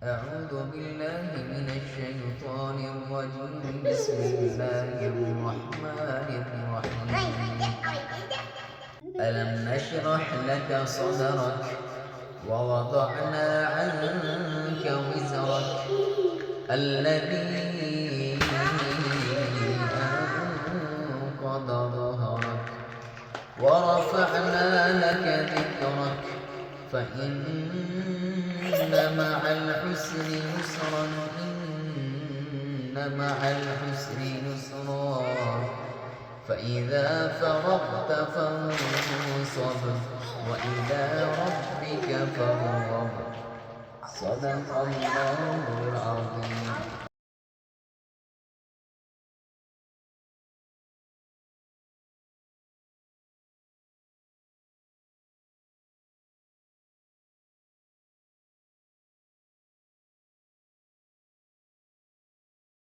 أعوذ بالله من الشيطان الرجيم. بسم الله الرحمن الرحيم. ألم نشرح لك صدرك ووضعنا عنك وزرك الذي أنقض ظهرك ورفعنا لك ذكرك فإن مع العسر يسرا إن مع العسر يسرا فإذا فرغت فانصب وإلى ربك فارغب. صدق الله العظيم.